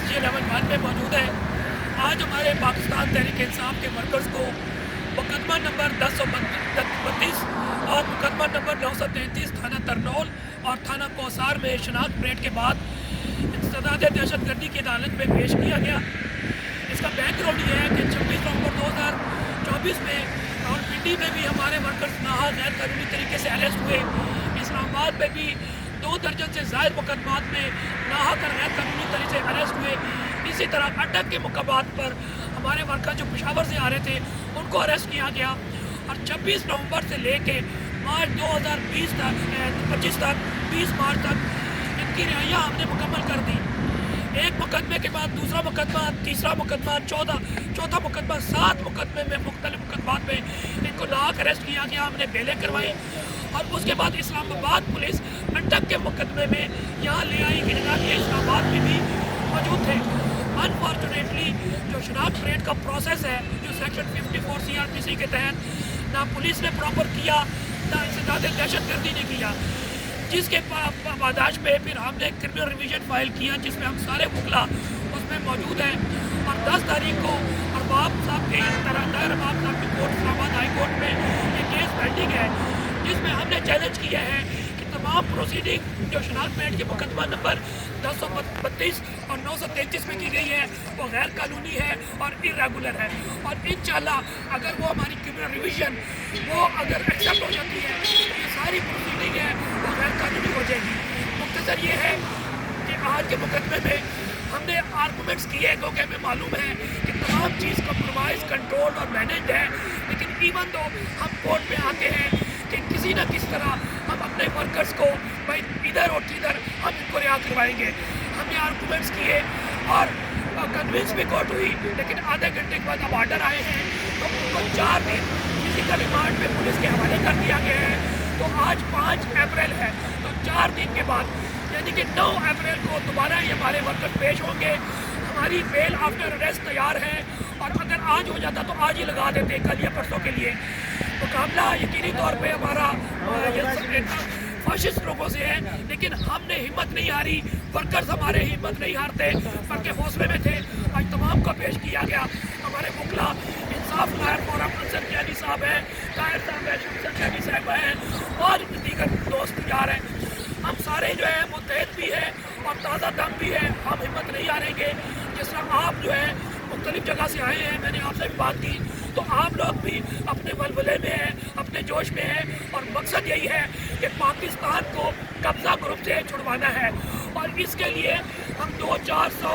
G11 में मौजूद है। आज हमारे पाकिस्तान तहरीक इंसाफ के वर्कर्स को मुकदमा नंबर 1032 और मुकदमा नंबर 933 थाना तरनौल और थाना कोसार में शनाख्त परेड के बाद इंसदाद दहशतगर्दी की अदालत में पेश किया गया। इसका बैकग्राउंड ये है कि 26 नवंबर 2024 में रावलपिंडी में भी हमारे वर्कर्स नाहा गैर कानूनी तरीके से अरेस्ट हुए। इस्लामाबाद में भी 2 दर्जन से ज़ायद मुकदमात में नाहा कर गैर कानूनी तरीके से अरेस्ट हुए। इसी तरह अटक के मुकदमात पर हमारे वर्कर जो पेशावर से आ रहे थे उनको अरेस्ट किया गया और 26 नवंबर से लेके मार्च 2025 तक 20 मार्च तक इनकी रिहाइयाँ हमने मुकम्मल कर दी। एक मुकदमे के बाद दूसरा मुकदमा, तीसरा मुकदमा, चौथा मुकदमा, 7 मुकदमे में मुख्तलिफ मुकदमात में इनको नाहक अरेस्ट किया गया। हमने बेलें करवाई और उसके बाद इस्लामाबाद पुलिस अटक के मुकदमे में यहाँ ले आई कि ये इस्लामाबाद में भी मौजूद थे। अनफॉर्चुनेटली जो शनाख्त परेड का प्रोसेस है जो सेक्शन 54 CRPC के तहत ना पुलिस ने प्रॉपर किया ना इंसदाद दहशतगर्दी ने किया, जिसके पादाश में फिर हमने क्रिमिनल रिवीजन फाइल किया जिसमें हम सारे मुखला उसमें मौजूद हैं। और 10 तारीख को अरबाब साहब के अरबाब साहब की कोर्ट इस्लामाबाद हाई कोर्ट में ये केस पेंडिंग है जिसमें हमने चैलेंज किया है कि तमाम प्रोसीडिंग जो शनाख्त परेड के मुकदमा नंबर 1032 और 933 में की गई है वो गैर कानूनी है और इरेगुलर है। और इंशाल्लाह अगर वो हमारी क्रिमिनल रिवीजन वो अगर एक्सेप्ट हो जाती है तो ये सारी प्रोसीडिंग है वो गैर कानूनी हो जाएगी। मुख्तसर ये है कि आज के मुकदमे में हमने आर्गूमेंट्स किए क्योंकि हमें मालूम है कि तमाम चीज़ कंप्रोमाइज़, कंट्रोल और मैनेज है, लेकिन इवन तो हम कोर्ट में आते हैं कि किसी न किस तरह हम अपने वर्कर्स को भाई इधर और किधर हम इनको रिहा करवाएंगे। हमने आर्गूमेंट्स किए और कन्विंस भी कोर्ट हुई, लेकिन आधे घंटे के बाद अब आर्डर आए हैं तो उनको 4 दिन फिजिकल रिमांड में पुलिस के हवाले कर दिया गया है। तो आज 5 अप्रैल है तो 4 दिन के बाद यानी कि 9 अप्रैल को दोबारा ये हमारे वर्कर पेश होंगे। हमारी बेल आफ्टर अरेस्ट तैयार है और अगर आज हो जाता तो आज ही लगा देते कल या परसों के लिए। मुकाबला यकीनी तौर पे हमारा फाशिस्ट लोगों से है, लेकिन हमने हिम्मत नहीं हारी, वर्कर्स हमारे हिम्मत नहीं हारते बल्कि हौसले में थे। आज तमाम का पेश किया गया। हमारे मुखला इंसाफ लायर फोरम अंसर कियानी साहब हैं, कायर साहब हैं, शमसर कियानी साहब हैं और दीगर दोस्त यार हैं। हम सारे जो है मुत्तहद भी हैं और ताज़ा दम भी है। हम हिम्मत नहीं हारेंगे। जिस तरह आप जो है मुख्तलिफ जगह से आए हैं, मैंने आपसे भी बात की तो आप लोग भी अपने वलवले में हैं, अपने जोश में हैं और मकसद यही है कि पाकिस्तान को कब्ज़ा ग्रुप से छुड़वाना है। और इसके लिए हम 200-400